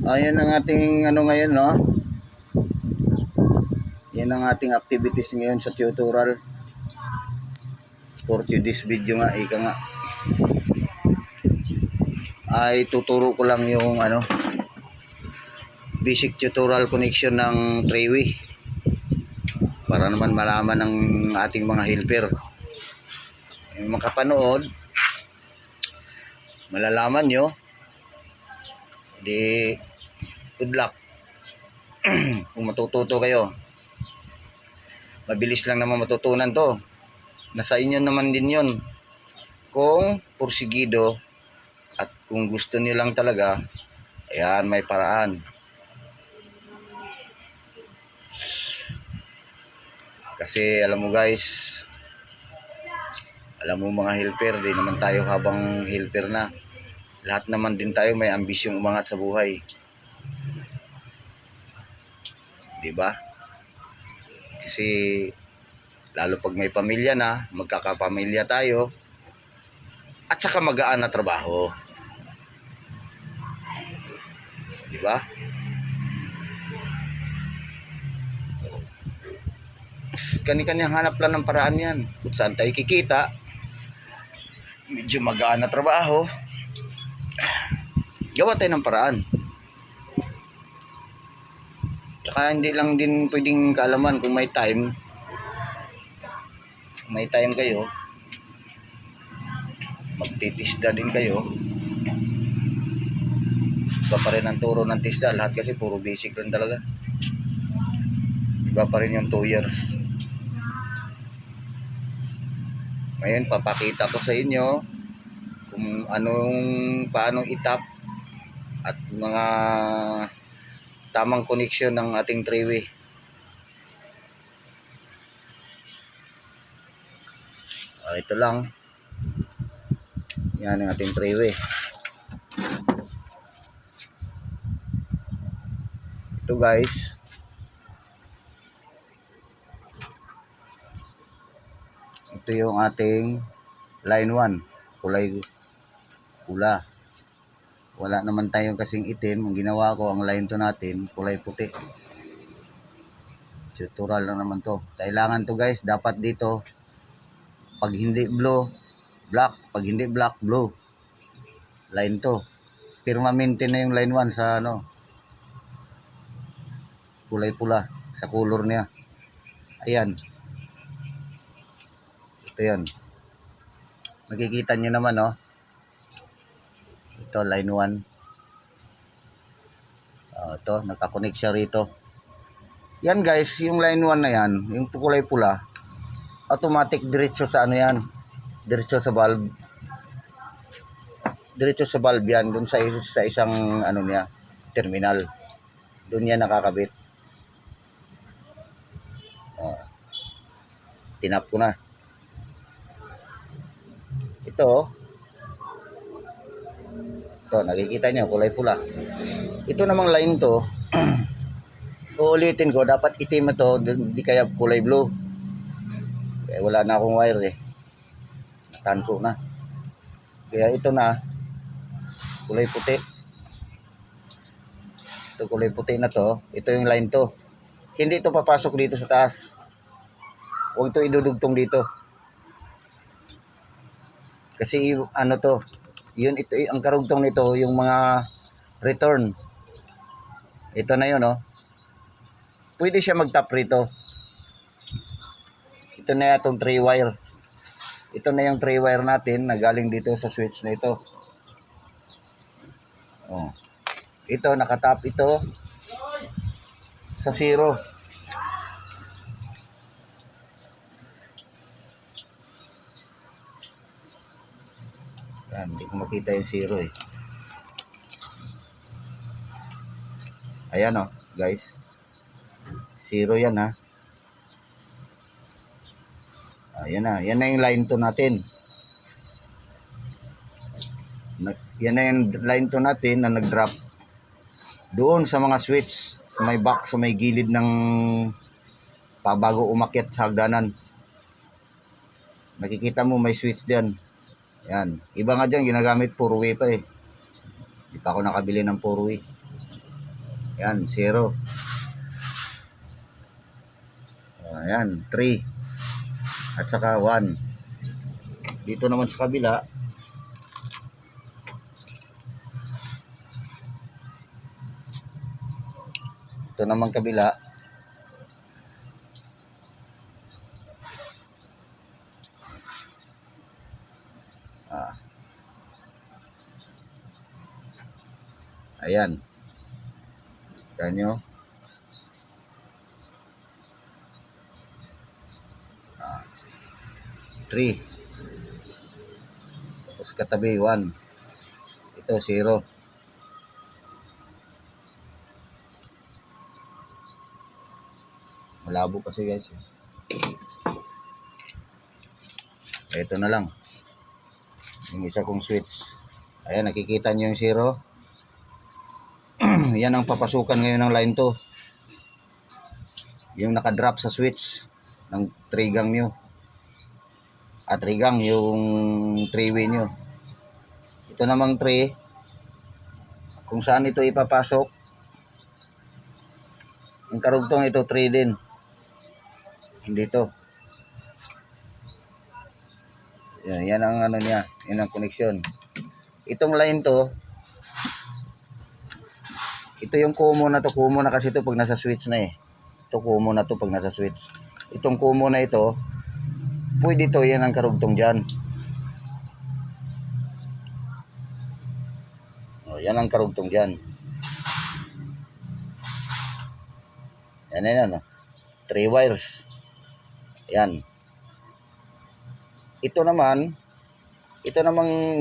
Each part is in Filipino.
Ayan ang ating ano ngayon, no? Yan ang ating activities ngayon sa tutorial. For today's video nga, ika nga. Ay tuturo ko lang yung ano, basic tutorial connection ng Trewi. Para naman malaman ng ating mga helper. Yung makapanood, malalaman nyo. Di, good luck. Kung matututo kayo. Mabilis lang naman matutunan to. Nasa inyo naman din yun. Kung porsigido at kung gusto niyo lang talaga, ayan, may paraan. Kasi alam mo guys, alam mo mga helper, di naman tayo habang helper na. Lahat naman din tayo may ambisyong umangat sa buhay. Diba? Kasi lalo pag may pamilya na, magkakapamilya tayo, at saka magaan na trabaho. Diba? Kani-kanyang hanap lang ng paraan yan. Kung saan tayo kikita, medyo magaan na trabaho, gawa tayo ng paraan. Tsaka hindi lang din pwedeng kaalaman kung may time kayo, magtitisda din kayo. Iba pa rin ang turo ng tisda, lahat kasi puro basic lang talaga. Iba pa rin yung 2 years. Ngayon papakita ko sa inyo kung paano itap at mga tamang connection ng ating Trewi. Ito lang. Yan ang ating Trewi. Ito guys. Ito yung ating line 1. Kulay pula. Wala naman tayong kasing itim. Ang ginawa ko, ang line 2 natin, kulay puti. Tutorial lang naman to. Kailangan to guys, dapat dito, pag hindi blue, black. Pag hindi black, blue. Line 2. Permanente na yung line 1 sa ano, kulay pula. Sa color niya. Ayan. Ito yan. Makikita nyo naman, no? Ito, line 1. Ito, nakakonect siya rito. Yan guys, yung line 1 na yan, yung kulay pula, automatic diretso sa ano yan, diretso sa valve. Diretso sa valve yan, dun sa isang ano niya, terminal. Dun yan nakakabit. Tinap ko na. Ito, nakikita niyo, kulay pula. Ito namang line to, uulitin ko, dapat itim na to, di kaya kulay blue. Kaya wala na akong wire eh. Natanso na. Kaya ito na, kulay puti. Ito kulay puti na to, ito yung line to. Hindi ito papasok dito sa taas. Huwag ito idudugtong dito. Kasi ano to, yun, ito, ang karugtong nito, yung mga return. Ito na yun, no? Pwede siya mag-tap rito. Ito na itong 3 wire. Ito na yung 3 wire natin na galing dito sa switch na ito. Ito, nakatap ito sa 0. Yan, hindi ko makita yung 0 eh. Ayan o, guys. 0 yan ha. Ayan na. Yan na yung line 2 natin. Yan na yung line 2 natin na nag-drop. Doon sa mga switch. Sa may box, sa may gilid ng pabago umakyat sa hagdanan. Nakikita mo may switch dyan. Yan. Iba nga dyan, ginagamit 4-way pa eh. Hindi pa ako nakabili ng 4-way. Yan, 0. Ayan, 3. At saka 1. Dito naman sa kabila, ito naman kabila, ayan. Yan nyo. 3. Tapos katabi 1. Ito 0. Malabo kasi guys. Ito na lang. Yung isa kong switch. Ayan, nakikita nyo yung 0. Yan ang papasukan ngayon ng line 2. Yung nakadrop sa switch ng 3 gang nyo. At 3 gang yung 3-way nyo. Ito namang 3. Kung saan ito ipapasok. Ang karugtong ito 3 din. Dito. Yan ang ano niya. Yan ang connection. Itong line to. Ito yung kumo na to. Kumo na kasi ito pag nasa switch na eh. Ito kumo na to pag nasa switch. Itong kumo na ito. Pwede to. Yan ang karugtong dyan. O, yan ang karugtong dyan. Yan. 3 wires. Yan. Ito naman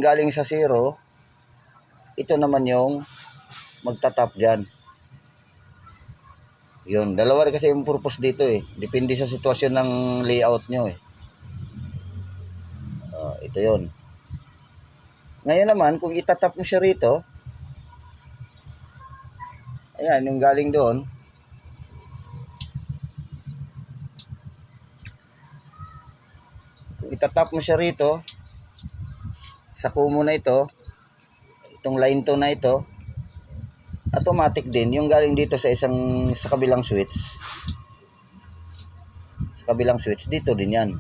galing sa 0. Ito naman yung magtatap dyan. Yun. Dalawa kasi yung purpose dito eh. Depende sa sitwasyon ng layout nyo eh. Ito yun. Ngayon naman, kung itatap mo siya rito, ayan, yung galing doon, kung itatap mo siya rito, sa kumo na ito, itong line 2 na ito, automatic din, yung galing dito sa kabilang switch. Sa kabilang switch, dito din yan.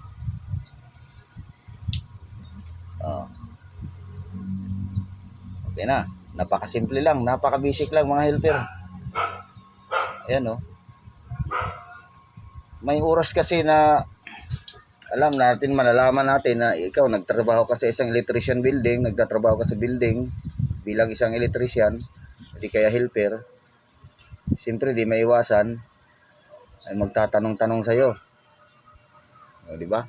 Okay na. Napakasimple lang, napaka-basic lang mga helper. Ayan o. May oras kasi na malalaman natin na ikaw nagtrabaho ka sa isang electrician building, nagtatrabaho ka sa building bilang isang electrician, hindi kaya helper. Siyempre di maiwasan ay magtatanong-tanong sa'yo. Di ba?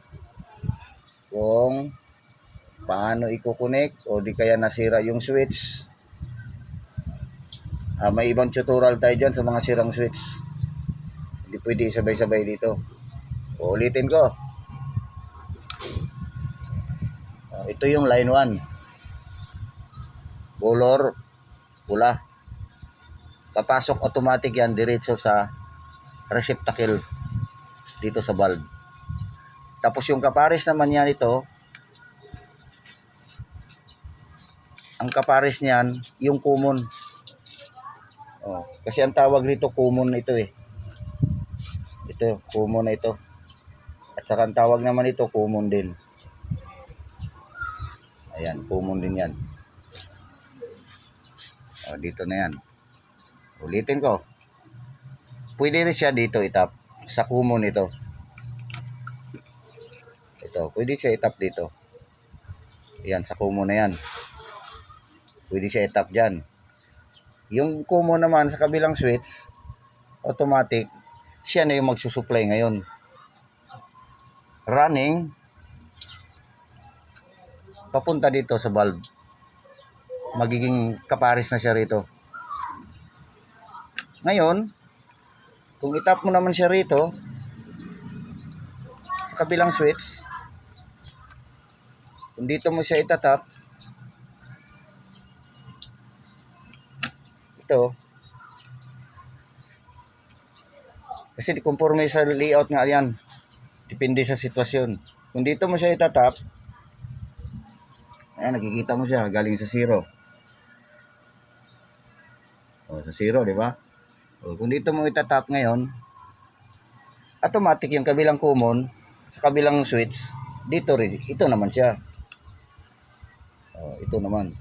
Kung paano i-connect o di kaya nasira yung switch. May ibang tutorial tayo dyan sa mga sirang switch. Hindi pwede sabay-sabay dito. Ulitin ko. Ito yung line 1. Color pula. Papasok automatic yan diretso sa receptacle dito sa bulb. Tapos yung kapares naman yan ito. Ang kapares niyan, yung common. Kasi ang tawag dito common ito eh. Ito, common na ito. At saka ang tawag naman ito common din. Ayan, common din yan. Dito na yan. Ulitin ko. Pwede rin siya dito itap. Sa common ito. Ito, pwede siya itap dito. Ayan, sa common na yan. Pwede siya itap dyan. Yung common naman sa kabilang switch, automatic, siya na yung magsusupply ngayon. Running, papunta dito sa bulb. Magiging kapares na siya rito. Ngayon, kung itap mo naman siya rito, sa kabilang switch, kung dito mo siya itatap, ito, kasi conforme sa layout nga yan, depende sa sitwasyon. Kung dito mo siya itatap, ayan, nakikita mo siya galing sa 0. Sa 0, di ba? O, kung dito mo itatap ngayon, automatic yung kabilang common sa kabilang switch, dito rin, ito naman siya. O, ito naman.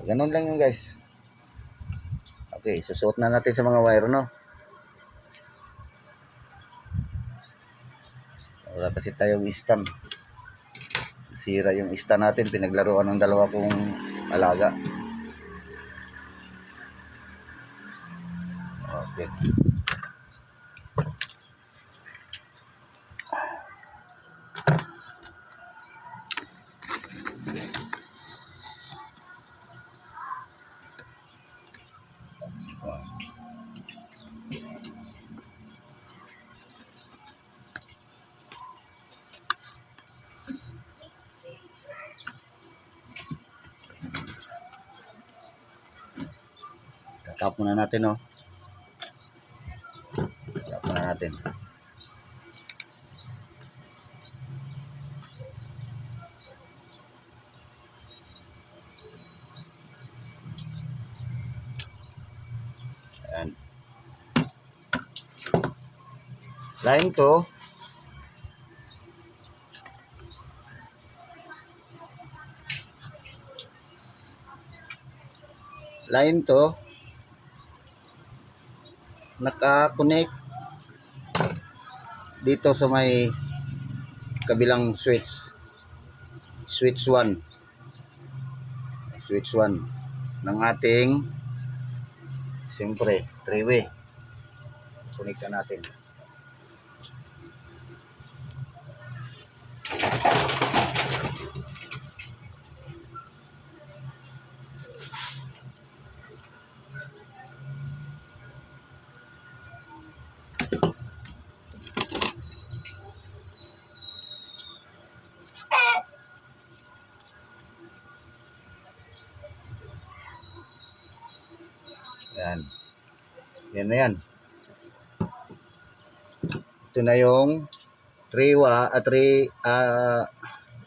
Ganun lang yun guys. Okay, susuot na natin sa mga wire, no? Wala kasi tayong stand. Sira yung stand natin, pinaglaruan ng dalawa kong alaga. Okay. Tap muna natin, no? Tap muna natin. Ayan. Line to. Line to. Naka-connect dito sa may kabilang switch. Switch 1. Switch 1 ng ating siyempre 3-way. Connect na natin. Yan. Yan na yan. Ito na yung 3